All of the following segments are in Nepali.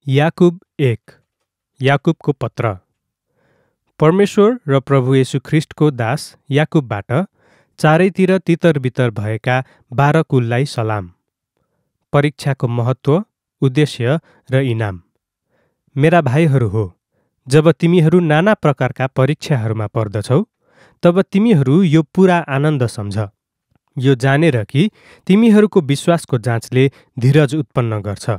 याकुब 1 याकुबको पत्र। परमेश्वर र प्रभु येशू ख्रिस्टको दास याकुबबाट चारैतिर तितरबितर भएका 12 कुललाई सलाम। परीक्षाको महत्त्व, उद्देश्य र इनाम। मेरा भाइहरू हो, जब तिमीहरू नाना प्रकारका परीक्षाहरूमा पर्दछौ, तब तिमीहरू यो पुरा आनन्द सम्झ, यो जानेर कि तिमीहरूको विश्वासको जाँचले धीरज उत्पन्न गर्छ।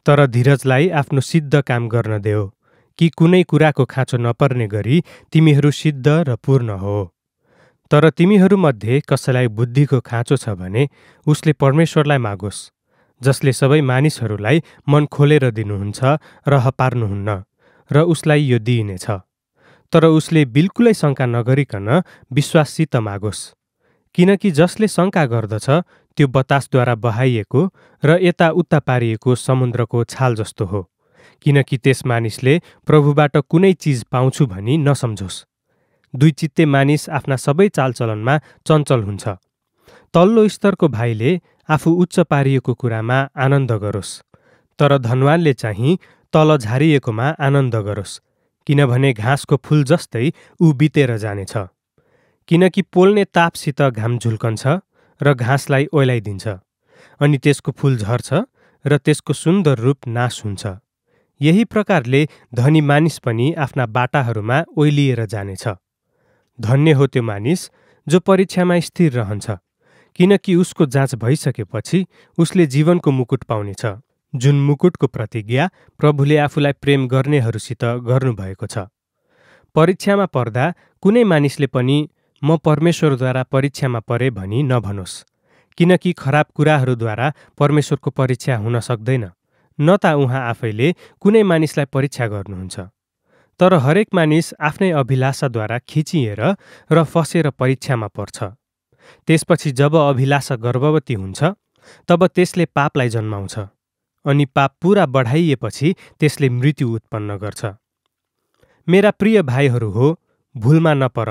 तर धीरजलाई आफ्नो सिद्ध काम गर्न देऊ, कि कुनै कुराको खाँचो नपर्ने गरी तिमीहरू सिद्ध र पूर्ण हो। तर तिमीहरूमध्ये कसैलाई बुद्धिको खाँचो छ भने उसले परमेश्वरलाई मागोस्, जसले सबै मानिसहरूलाई मन खोलेर दिनुहुन्छ र हपार्नुहुन्न, र उसलाई यो दिइनेछ। तर उसले बिल्कुलै शङ्का नगरिकन विश्वाससित मागोस्, किनकि जसले शङ्का गर्दछ त्यो बतासद्वारा बहाइएको र यताउता पारिएको समुद्रको छाल जस्तो हो। किनकि त्यस मानिसले प्रभुबाट कुनै चिज पाउँछु भनी नसम्झोस्। दुईचित्ते मानिस आफ्ना सबै चालचलनमा चञ्चल हुन्छ। तल्लो स्तरको भाइले आफू उच्च पारिएको कुरामा आनन्द गरोस्, तर धनवानले चाहिँ तल झारिएकोमा आनन्द गरोस्, किनभने घाँसको फूल जस्तै ऊ बितेर जानेछ। किनकि पोल्ने तापसित घाम झुल्कन्छ र घाँसलाई ओइलाइदिन्छ, अनि त्यसको फूल झर्छ र त्यसको सुन्दर रूप नाश हुन्छ। यही प्रकारले धनी मानिस पनि आफ्ना बाटाहरूमा ओइलिएर जानेछ। धन्य हो त्यो मानिस जो परीक्षामा स्थिर रहन्छ, किनकि उसको जाँच भइसकेपछि उसले जीवनको मुकुट पाउनेछ, जुन मुकुटको प्रतिज्ञा प्रभुले आफूलाई प्रेम गर्नेहरूसित गर्नुभएको छ। परीक्षामा पर्दा कुनै मानिसले पनि म परमेश्वरद्वारा परीक्षामा परे भनी नभनोस्, किनकि खराब कुराहरूद्वारा परमेश्वरको परीक्षा हुन सक्दैन, न त उहाँ आफैले कुनै मानिसलाई परीक्षा गर्नुहुन्छ। तर हरेक मानिस आफ्नै अभिलाषाद्वारा खिचिएर र फसेर परीक्षामा पर्छ। त्यसपछि जब अभिलाषा गर्भवती हुन्छ, तब त्यसले पापलाई जन्माउँछ, अनि पाप पुरा बढाइएपछि त्यसले मृत्यु उत्पन्न गर्छ। मेरा प्रिय भाइहरू हो, भुलमा नपर।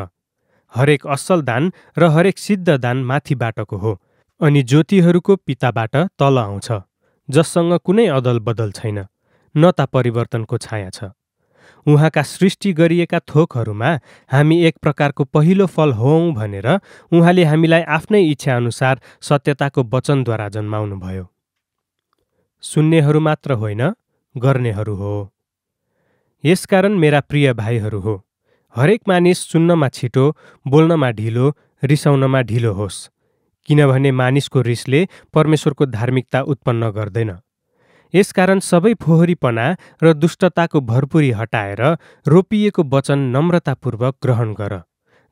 हरेक असल दान र हरेक सिद्ध दान माथिबाटको हो, अनि ज्योतिहरूको पिताबाट तल आउँछ, जससँग कुनै अदल बदल छैन, न त परिवर्तनको छाया छ। उहाँका सृष्टि गरिएका थोकहरूमा हामी एक प्रकारको पहिलो फल हौँ भनेर उहाँले हामीलाई आफ्नै इच्छा अनुसार सत्यताको वचनद्वारा जन्माउनुभयो। सुन्नेहरू मात्र होइन, गर्नेहरू हो। यसकारण मेरा प्रिय भाइहरू हो, हरेक मानिस सुन्नमा छिटो, बोल्नमा ढिलो, रिसाउनमा ढिलो होस्, किनभने मानिसको रिसले परमेश्वरको धार्मिकता उत्पन्न गर्दैन। यसकारण सबै फोहोरीपना र दुष्टताको भरपुरी हटाएर रोपिएको वचन नम्रतापूर्वक ग्रहण गर,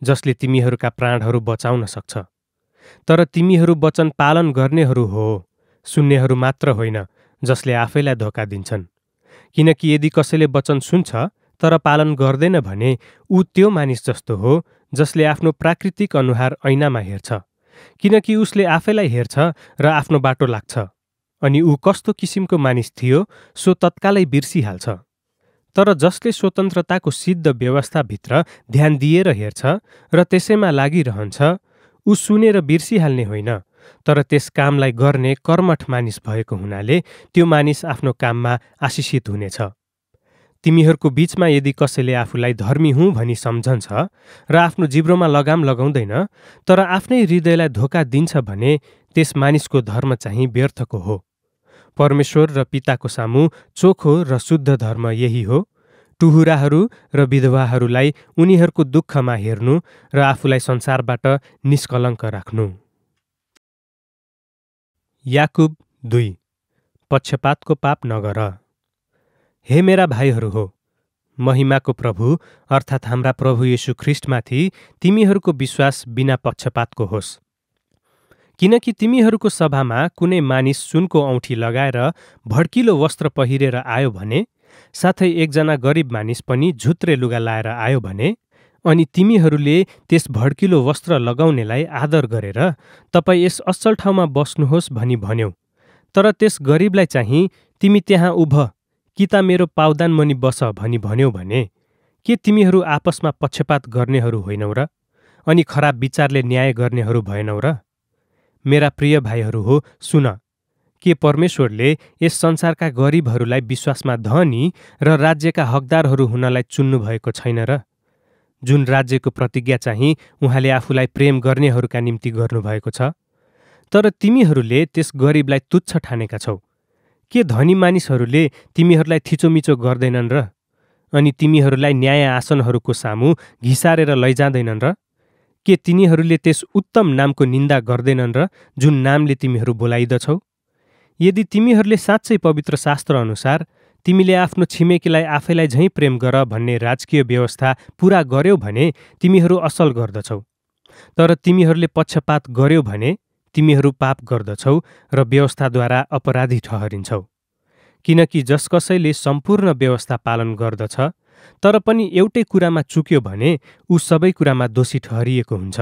जसले तिमीहरूका प्राणहरू बचाउन सक्छ। तर तिमीहरू वचन पालन गर्नेहरू हो, सुन्नेहरू मात्र होइन, जसले आफैलाई धोका दिन्छन्। किनकि यदि कसैले वचन सुन्छ तर पालन गर्दैन भने ऊ त्यो मानिस जस्तो हो जसले आफ्नो प्राकृतिक अनुहार ऐनामा हेर्छ, किनकि उसले आफैलाई हेर्छ र आफ्नो बाटो लाग्छ, अनि ऊ कस्तो किसिमको मानिस थियो सो तत्कालै बिर्सिहाल्छ। तर जसले स्वतन्त्रताको सिद्ध व्यवस्थाभित्र ध्यान दिएर हेर्छ र त्यसैमा लागिरहन्छ, ऊ सुनेर बिर्सिहाल्ने होइन, तर त्यस कामलाई गर्ने कर्मठ मानिस भएको हुनाले त्यो मानिस आफ्नो काममा आशिषित हुनेछ। तिमीहरूको बीचमा यदि कसैले आफूलाई धर्मी हुँ भनी सम्झन्छ र आफ्नो जिब्रोमा लगाम लगाउँदैन, तर आफ्नै हृदयलाई धोका दिन्छ भने त्यस मानिसको धर्म चाहिँ व्यर्थको हो। परमेश्वर र पिताको सामु चोखो र शुद्ध धर्म यही हो, टुहुराहरू र विधवाहरूलाई उनीहरूको दुःखमा हेर्नु र आफूलाई संसारबाट निष्कलङ्क राख्नु। याकुब 2 पक्षपातको पाप नगर। हे मेरा भाइहरू हो, महिमाको प्रभु अर्थात् हाम्रा प्रभु येशू ख्रिस्टमाथि तिमीहरूको विश्वास बिना पक्षपातको होस्। किनकि तिमीहरूको सभामा कुनै मानिस सुनको औँठी लगाएर भड्किलो वस्त्र पहिरेर आयो भने, साथै एकजना गरिब मानिस पनि झुत्रे लुगा लाएर आयो भने, अनि तिमीहरूले त्यस भड्किलो वस्त्र लगाउनेलाई आदर गरेर तपाईँ यस असल ठाउँमा बस्नुहोस् भनी भन्यौ, तर त्यस गरिबलाई चाहिँ तिमी त्यहाँ उभ, कि त मेरो पावदान मुनि बस भनी भन्यौ भने, के तिमीहरू आपसमा पक्षपात गर्नेहरू होइनौ र? अनि खराब विचारले न्याय गर्नेहरू भएनौ र? मेरा प्रिय भाइहरू हो, सुन, के परमेश्वरले यस संसारका गरिबहरूलाई विश्वासमा धनी र राज्यका हकदारहरू हुनलाई चुन्नु भएको छैन र? जुन राज्यको प्रतिज्ञा चाहिँ उहाँले आफूलाई प्रेम गर्नेहरूका निम्ति गर्नुभएको छ। तर तिमीहरूले त्यस गरिबलाई तुच्छ ठानेका छौ। के धनी मानिसहरूले तिमीहरूलाई थिचोमिचो गर्दैनन् र? अनि तिमीहरूलाई न्याय आसनहरूको सामु घिसारेर लैजाँदैनन् र? के तिनीहरूले त्यस उत्तम नामको निन्दा गर्दैनन् र जुन नामले तिमीहरू बोलाइदछौ? यदि तिमीहरूले साँच्चै पवित्र शास्त्र अनुसार तिमीले आफ्नो छिमेकीलाई आफैलाई झैँ प्रेम गर भन्ने राजकीय व्यवस्था पूरा गर्यौ भने तिमीहरू असल गर्दछौ। तर तिमीहरूले पक्षपात गर्यौ भने तिमीहरू पाप गर्दछौ र व्यवस्थाद्वारा अपराधी ठहरिन्छौ। किनकि जस कसैले सम्पूर्ण व्यवस्था पालन गर्दछ तर पनि एउटै कुरामा चुक्यो भने ऊ सबै कुरामा दोषी ठहरिएको हुन्छ।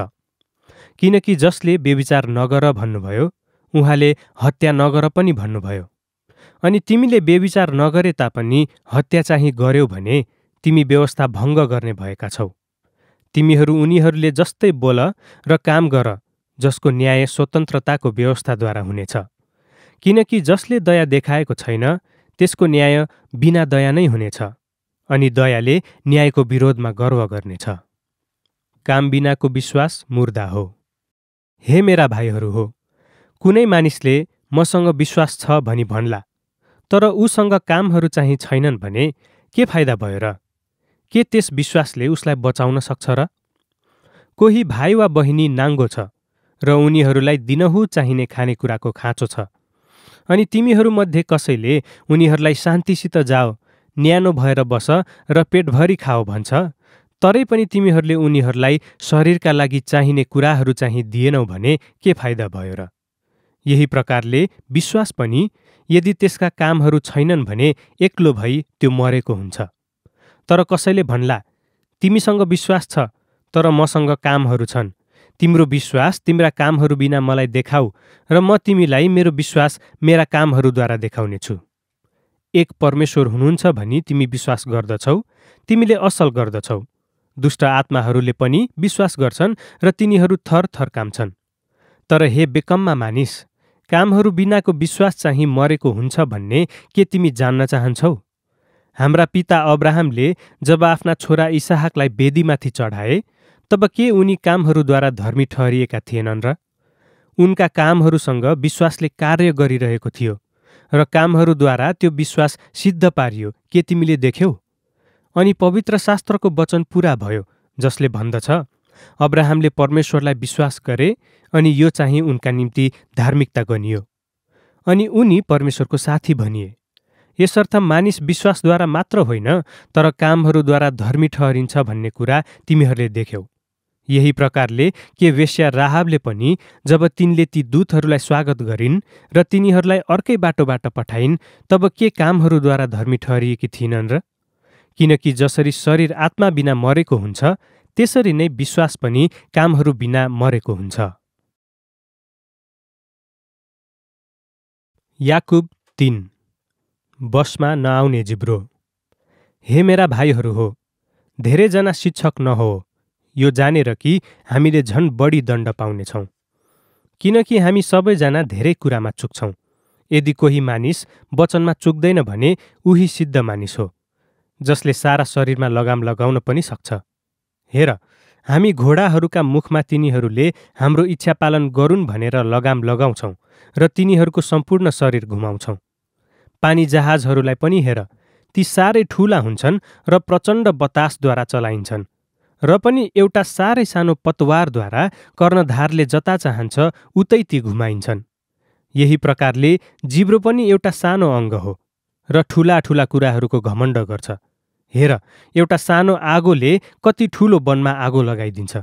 किनकि जसले व्यभिचार नगर भन्नुभयो उहाँले हत्या नगर पनि भन्नुभयो। अनि तिमीले व्यभिचार नगरे तापनि हत्या चाहिँ गर्यौ भने तिमी व्यवस्था भङ्ग गर्ने भएका छौ। तिमीहरू उनीहरूले जस्तै बोल र काम गर जसको न्याय स्वतन्त्रताको व्यवस्थाद्वारा हुनेछ। किनकि जसले दया देखाएको छैन त्यसको न्याय बिना दया नै हुनेछ, अनि दयाले न्यायको विरोधमा गर्व गर्नेछ। काम बिनाको विश्वास मुर्दा हो। हे मेरा भाइहरू हो, कुनै मानिसले मसँग विश्वास छ भनी भन्ला तर उसँग कामहरू चाहिँ छैनन् भने के फाइदा भयो र? के त्यस विश्वासले उसलाई बचाउन सक्छ र? कोही भाइ वा बहिनी नाङ्गो छ र उनीहरूलाई दिनहुँ चाहिने खानेकुराको खाँचो छ, अनि तिमीहरूमध्ये कसैले उनीहरूलाई शान्तिसित जाओ, न्यानो भएर बस र पेटभरि खाओ भन्छ, तरै पनि तिमीहरूले उनीहरूलाई शरीरका लागि चाहिने कुराहरू चाहिँ दिएनौ भने के फाइदा भयो र? यही प्रकारले विश्वास पनि यदि त्यसका कामहरू छैनन् भने एक्लो भई त्यो मरेको हुन्छ। तर कसैले भन्ला, तिमीसँग विश्वास छ तर मसँग कामहरू छन्, तिम्रो विश्वास तिम्रा कामहरू बिना मलाई देखाऊ र म तिमीलाई मेरो विश्वास मेरा कामहरूद्वारा देखाउनेछु। एक परमेश्वर हुनुहुन्छ भनी तिमी विश्वास गर्दछौ, तिमीले असल गर्दछौ। दुष्ट आत्माहरूले पनि विश्वास गर्छन् र तिनीहरू थरथर काम्छन्। तर हे बेकममा मानिस, कामहरू बिनाको विश्वास चाहिँ मरेको हुन्छ भन्ने के तिमी जान्न चाहन्छौ? हाम्रा पिता अब्राहमले जब आफ्ना छोरा इसहाकलाई वेदीमाथि चढाए तब के उनी कामहरूद्वारा धर्मी ठहरिएका थिएनन् र? उनका कामहरूसँग विश्वासले कार्य गरिरहेको थियो र कामहरूद्वारा त्यो विश्वास सिद्ध पारियो, के तिमीले देख्यौ? अनि पवित्र शास्त्रको वचन पूरा भयो जसले भन्दछ, अब्राहमले परमेश्वरलाई विश्वास गरे अनि यो चाहिँ उनका निम्ति धार्मिकता गनियो, अनि उनी परमेश्वरको साथी भनिए। यसर्थ मानिस विश्वासद्वारा मात्र होइन तर कामहरूद्वारा धर्मी ठहरिन्छ भन्ने कुरा तिमीहरूले देख्यौ। यही प्रकारले के वेश्या राहाबले पनि जब तिनले ती दूतहरूलाई स्वागत गरिन् र तिनीहरूलाई अर्कै बाटोबाट पठाइन् तब के कामहरूद्वारा धर्मी ठहरिएकी थिइनन् र? किनकि जसरी शरीर आत्मा बिना मरेको हुन्छ त्यसरी नै विश्वास पनि कामहरू बिना मरेको हुन्छ। याकुब 3। बसमा नआउने जिब्रो। हे मेरा भाइहरू हो, धेरैजना शिक्षक नहो, यो जानेर कि हामीले झन् बढी दण्ड पाउनेछौँ। किनकि हामी सबैजना धेरै कुरामा चुक्छौँ। यदि कोही मानिस वचनमा चुक्दैन भने उही सिद्ध मानिस हो, जसले सारा शरीरमा लगाम लगाउन पनि सक्छ। हेर, हामी घोडाहरूका मुखमा तिनीहरूले हाम्रो इच्छा पालन गरून् भनेर लगाम लगाउँछौँ र तिनीहरूको सम्पूर्ण शरीर घुमाउँछौँ। पानी जहाजहरूलाई पनि हेर, ती साह्रै ठूला हुन्छन् र प्रचण्ड बतासद्वारा चलाइन्छन्, र पनि एउटा साह्रै सानो पतवारद्वारा कर्णधारले जता चाहन्छ उतै ती घुमाइन्छन्। यही प्रकारले जिब्रो पनि एउटा सानो अङ्ग हो र ठूला ठूला कुराहरूको घमण्ड गर्छ। हेर, एउटा सानो आगोले कति ठूलो वनमा आगो लगाइदिन्छ।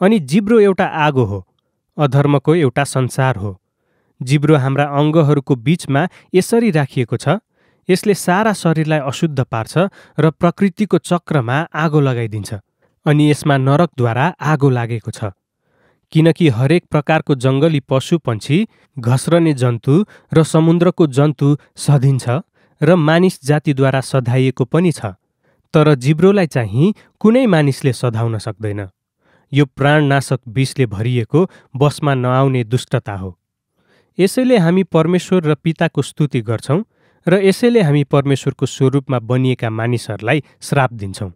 अनि जिब्रो एउटा आगो हो, अधर्मको एउटा संसार हो। जिब्रो हाम्रा अङ्गहरूको बीचमा यसरी राखिएको छ, यसले सारा शरीरलाई अशुद्ध पार्छ र प्रकृतिको चक्रमा आगो लगाइदिन्छ, अनि यसमा नरकद्वारा आगो लागेको छ। किनकि हरेक प्रकारको जङ्गली पशु पन्छी, घस्रने जन्तु र समुद्रको जन्तु सधिन्छ र मानिस जातिद्वारा सधाइएको पनि छ, तर जिब्रोलाई चाहिँ कुनै मानिसले सधाउन सक्दैन। यो प्राणनाशक विषले भरिएको बसमा नआउने दुष्टता हो। यसैले हामी परमेश्वर र पिताको स्तुति गर्छौं र यसैले हामी परमेश्वरको स्वरूपमा बनिएका मानिसहरूलाई श्राप दिन्छौं।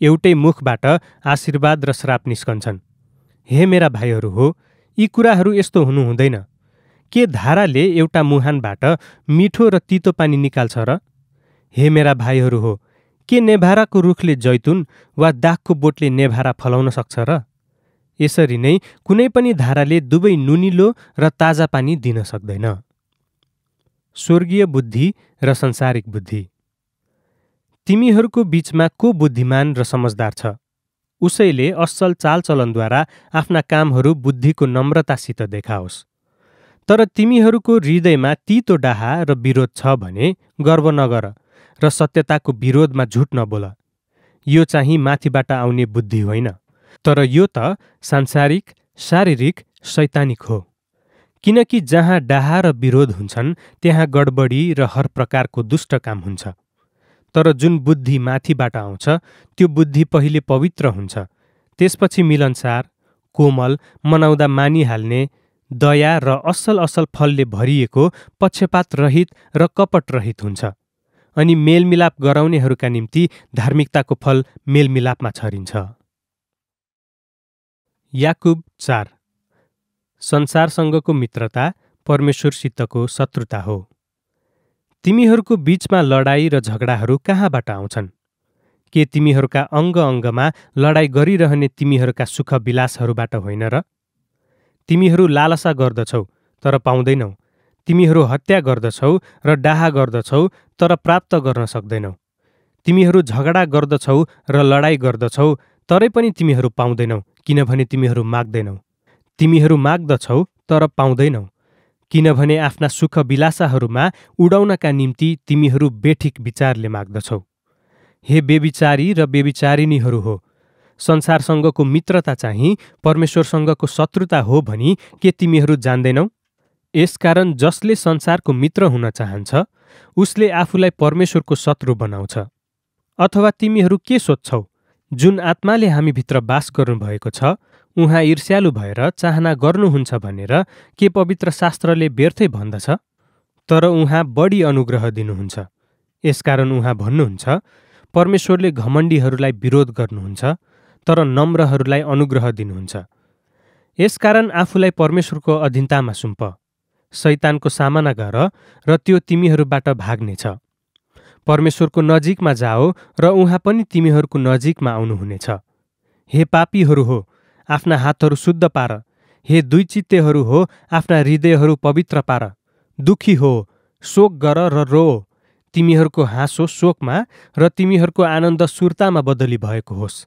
एउटै मुखबाट आशीर्वाद र श्राप निस्कन्छन्। हे मेरा भाइहरू हो, यी कुराहरू यस्तो हुनु हुँदैन। के धाराले एउटा मुहानबाट मिठो र तितो पानी निकाल्छ र? हे मेरा भाइहरू हो, के नेभाराको रुखले जैतुन वा दाखको बोटले नेभारा फलाउन सक्छ र? यसरी नै कुनै पनि धाराले दुवै नुनिलो र ताजा पानी दिन सक्दैन। स्वर्गीय बुद्धि र संसारिक बुद्धि। तिमीहरूको बीचमा को बुद्धिमान र समझदार छ? उसैले असल चालचलनद्वारा आफ्ना कामहरू बुद्धिको नम्रतासित देखाओस्। तर तिमीहरूको हृदयमा तितो डाहा र विरोध छ भने गर्व नगर र सत्यताको विरोधमा झुट नबोल। यो चाहिँ माथिबाट आउने बुद्धि होइन, तर यो त सांसारिक, शारीरिक, शैतानिक हो। किनकि जहाँ डाहा र विरोध हुन्छन् त्यहाँ गडबडी र हर प्रकारको दुष्ट काम हुन्छ। तर जुन बुद्धि माथिबाट आउँछ त्यो बुद्धि पहिले पवित्र हुन्छ, त्यसपछि मिलनसार, कोमल, मनाउँदा मानिहाल्ने, दया र असल असल फलले भरिएको, पक्षपात रहित र कपट रहित हुन्छ। अनि मेलमिलाप गराउनेहरूका निम्ति धार्मिकताको फल मेलमिलापमा छरिन्छ। याकुब 4। संसारसँगको मित्रता परमेश्वरसितको शत्रुता हो। तिमीहरूको बीचमा लडाई र झगडाहरू कहाँबाट आउँछन्? के तिमीहरूका अङ्ग अङ्गमा लडाई गरिरहने तिमीहरूका सुख विलासहरूबाट होइन र? तिमीहरू लालसा गर्दछौ तर पाउँदैनौ, तिमीहरू हत्या गर्दछौ र डाहा गर्दछौ तर प्राप्त गर्न सक्दैनौ। तिमीहरू झगडा गर्दछौ र लडाई गर्दछौ तरै पनि तिमीहरू पाउँदैनौ, किनभने तिमीहरू माग्दैनौ। तिमीहरू माग्दछौ तर पाउँदैनौ, किनभने आफ्ना सुख विलासाहरूमा उडाउनका निम्ति तिमीहरू बेठिक विचारले माग्दछौ। हे बेविचारी र बेविचारिनीहरू हो, संसारसँगको मित्रता चाहिँ परमेश्वरसँगको शत्रुता हो भनी के तिमीहरू जान्दैनौ? यसकारण जसले संसारको मित्र हुन चाहन्छ उसले आफूलाई परमेश्वरको शत्रु बनाउँछ। अथवा तिमीहरू के सोध्छौ? जुन आत्माले हामीभित्र बास गर्नुभएको छ उहाँ ईर्ष्यालु भएर चाहना गर्नुहुन्छ भनेर के पवित्र शास्त्रले व्यर्थै भन्दछ? तर उहाँ बढी अनुग्रह दिनुहुन्छ। यसकारण उहाँ भन्नुहुन्छ, परमेश्वरले घमण्डीहरूलाई विरोध गर्नुहुन्छ तर नम्रहरूलाई अनुग्रह दिनुहुन्छ। यसकारण आफूलाई परमेश्वरको अधीनतामा सुम्प, शैतानको सामना गर र त्यो तिमीहरूबाट भाग्नेछ। परमेश्वरको नजिकमा जाओ र उहाँ पनि तिमीहरूको नजिकमा आउनुहुनेछ। हे पापीहरू हो, आफ्ना हातहरू शुद्ध पार। हे दुईचित्तेहरू हो, आफ्ना हृदयहरू पवित्र पार। दुखी हो, शोक गर र रो। तिमीहरूको हाँसो शोकमा र तिमीहरूको आनन्द सुर्तामा बदली भएको होस्।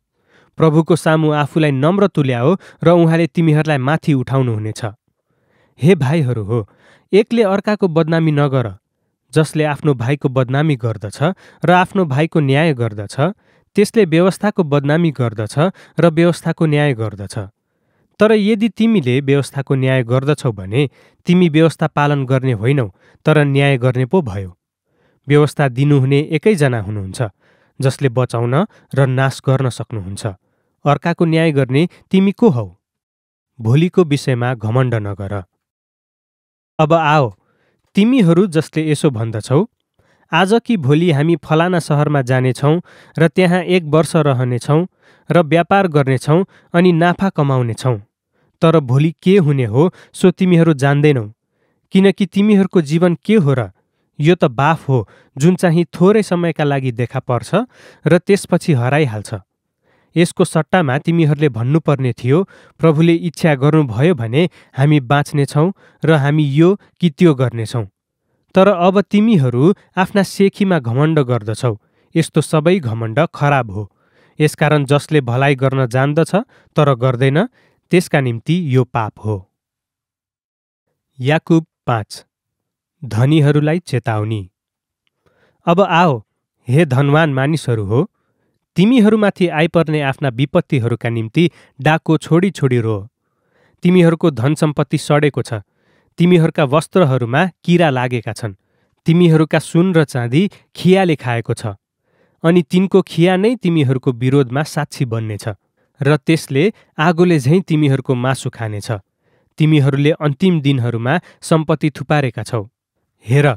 प्रभुको सामु आफूलाई नम्र तुल्याओ र उहाँले तिमीहरूलाई माथि उठाउनुहुनेछ। हे भाइहरू हो, एकले अर्काको बदनामी नगर। जसले आफ्नो भाइको बदनामी गर्दछ र आफ्नो भाइको न्याय गर्दछ त्यसले व्यवस्थाको बदनामी गर्दछ र व्यवस्थाको न्याय गर्दछ। तर यदि तिमीले व्यवस्थाको न्याय गर्दछौ भने तिमी व्यवस्था पालन गर्ने होइनौ तर न्याय गर्ने पो भयो। व्यवस्था दिनुहुने एकैजना हुनुहुन्छ जसले बचाउन र नाश गर्न सक्नुहुन्छ। अर्काको न्याय गर्ने तिमी को हौ? भोलिको विषयमा घमण्ड नगर। अब आओ, तिमीहरू जसले यसो भन्दछौ, आज कि भोलि हामी फलाना सहरमा जानेछौँ र त्यहाँ 1 वर्ष रहनेछौँ र व्यापार गर्नेछौँ अनि नाफा कमाउनेछौँ। तर भोलि के हुने हो सो तिमीहरू जान्दैनौ, किनकि तिमीहरूको जीवन के हो र? यो त बाफ हो जुन चाहिँ थोरै समयका लागि देखा पर्छ र त्यसपछि हराइहाल्छ। यसको सट्टामा तिमीहरूले भन्नुपर्ने थियो, प्रभुले इच्छा गर्नुभयो भने हामी बाँच्नेछौँ र हामी यो कि त्यो गर्नेछौँ। तर अब तिमीहरू आफ्ना सेखीमा घमण्ड गर्दछौ। यस्तो सबै घमण्ड खराब हो। यसकारण जसले भलाइ गर्न जान्दछ तर गर्दैन त्यसका निम्ति यो पाप हो। याकुब 5। धनीहरूलाई चेतावनी। अब आओ, हे धनवान मानिसहरू हो, तिमीहरूमाथि आइपर्ने आफ्ना विपत्तिहरूका निम्ति डाको छोडी छोडी रो। तिमीहरूको धन सम्पत्ति सडेको छ, तिमीहरूका वस्त्रहरूमा किरा लागेका छन्। तिमीहरूका सुन र चाँदी खियाले खाएको छ, अनि तिनको खिया नै तिमीहरूको विरोधमा साक्षी बन्नेछ र त्यसले आगोले झैँ तिमीहरूको मासु खानेछ। तिमीहरूले अन्तिम दिनहरूमा सम्पत्ति थुपारेका छौ। हेर,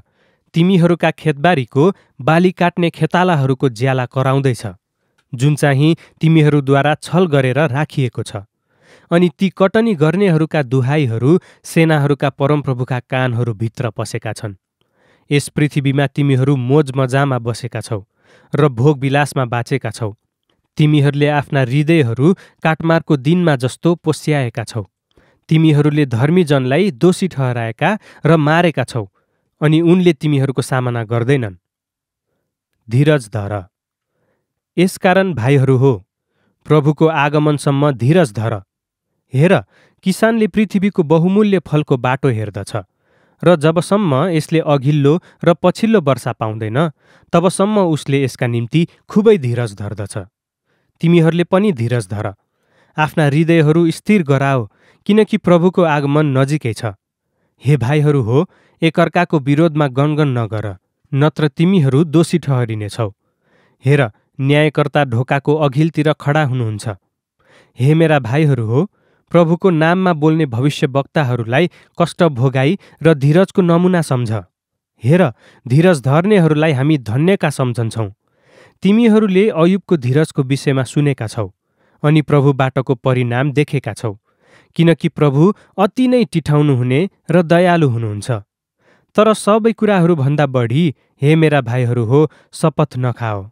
तिमीहरूका खेतबारीको बाली काट्ने खेतालाहरूको ज्याला कराउँदैछ, जुन चाहिँ तिमीहरूद्वारा छल गरेर राखिएको छ। अनि ती कटनी गर्नेहरूका दुहाईहरू सेनाहरूका परमप्रभुका कानहरूभित्र पसेका छन्। यस पृथ्वीमा तिमीहरू मोज मजामा बसेका छौ र भोगविलासमा बाँचेका छौ। तिमीहरूले आफ्ना हृदयहरू काटमारको दिनमा जस्तो पोस्याएका छौ। तिमीहरूले धर्मीजनलाई दोषी ठहराएका र मारेका छौ, अनि उनले तिमीहरूको सामना गर्दैनन्। धीरज धर। यसकारण भाइहरू हो, प्रभुको आगमनसम्म धीरज धर। हेर, किसानले पृथ्वीको बहुमूल्य फलको बाटो हेर्दछ, र जबसम्म यसले अघिल्लो र पछिल्लो वर्षा पाउँदैन, तबसम्म उसले यसका निम्ति खुबै धीरज धर्दछ। तिमीहरूले पनि धीरज धर। आफ्ना हृदयहरू स्थिर गराओ, किनकि प्रभुको आगमन नजिकै छ। हे भाइहरू हो, एकअर्काको विरोधमा गनगन नगर, नत्र तिमीहरू दोषी ठहरिनेछौ। हेर, न्यायकर्ता ढोकाको अघिल्तिर खडा हुनुहुन्छ। हे मेरा भाइहरू हो, प्रभुको नाममा बोल्ने भविष्यवक्ताहरूलाई कष्ट भोगाई र धीरजको नमुना सम्झ। हेर, धीरज धर्नेहरूलाई हामी धन्यका सम्झन्छौँ। तिमीहरूले अयुबको धीरजको विषयमा सुनेका छौ, अनि प्रभुबाटको परिणाम देखेका छौ, किनकि प्रभु अति नै टिठाउनु हुने र दयालु हुनुहुन्छ। तर सबै कुराहरूभन्दा बढी, हे मेरा भाइहरू हो, शपथ नखाओ,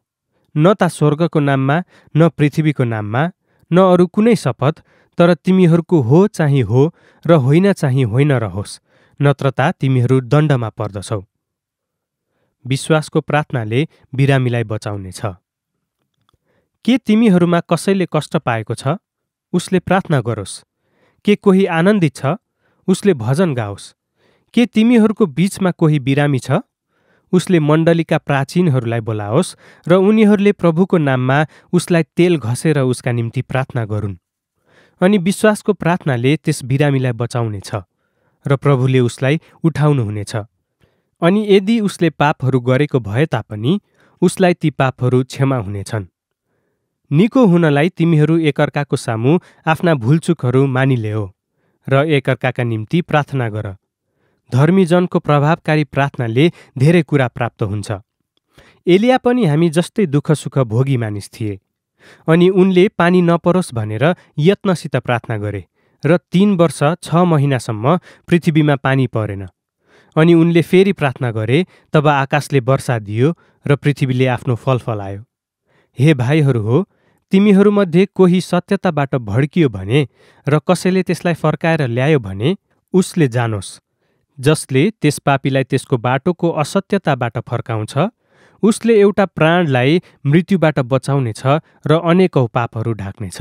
न त स्वर्गको नाममा, न पृथ्वीको नाममा, न अरू कुनै शपथ, तर तिमीहरूको हो चाहिँ हो र होइन चाहिँ होइन रहोस्, नत्र त तिमीहरू दण्डमा पर्दछौ। विश्वासको प्रार्थनाले बिरामीलाई बचाउनेछ। के तिमीहरूमा कसैले कष्ट पाएको छ? उसले प्रार्थना गरोस्। के कोही आनन्दित छ? उसले भजन गाओस्। के तिमीहरूको बीचमा कोही बिरामी छ? उसले मण्डलीका प्राचीनहरूलाई बोलाओस् र उनीहरूले प्रभुको नाममा उसलाई तेल घसेर उसका निम्ति प्रार्थना गरून्। अनि विश्वासको प्रार्थनाले त्यस बिरामीलाई बचाउनेछ र प्रभुले उसलाई उठाउनुहुनेछ। अनि यदि उसले पापहरू गरेको भए तापनि उसलाई ती पापहरू क्षमा हुनेछन्। निको हुनलाई तिमीहरू एकअर्काको सामु आफ्ना भुलचुकहरू मानिलेओ र एकअर्काका निम्ति प्रार्थना गर। धर्मीजनको प्रभावकारी प्रार्थनाले धेरै कुरा प्राप्त हुन्छ। एलिया पनि हामी जस्तै दुःख सुख भोगी मानिस थिए, अनि उनले पानी नपरोस् भनेर यत्नसित प्रार्थना गरे, र 3 वर्ष 6 महिनासम्म पृथ्वीमा पानी परेन। अनि उनले फेरि प्रार्थना गरे, तब आकाशले वर्षा दियो र पृथ्वीले आफ्नो फल फलायो। हे भाइहरू हो, तिमीहरूमध्ये कोही सत्यताबाट भड्कियो भने र कसैले त्यसलाई फर्काएर ल्यायो भने उसले जानोस्। जसले त्यस पापीलाई त्यसको बाटोको असत्यताबाट फर्काउँछ, उसले एउटा प्राणलाई मृत्युबाट बचाउनेछ र अनेकौं पापहरू ढाक्नेछ।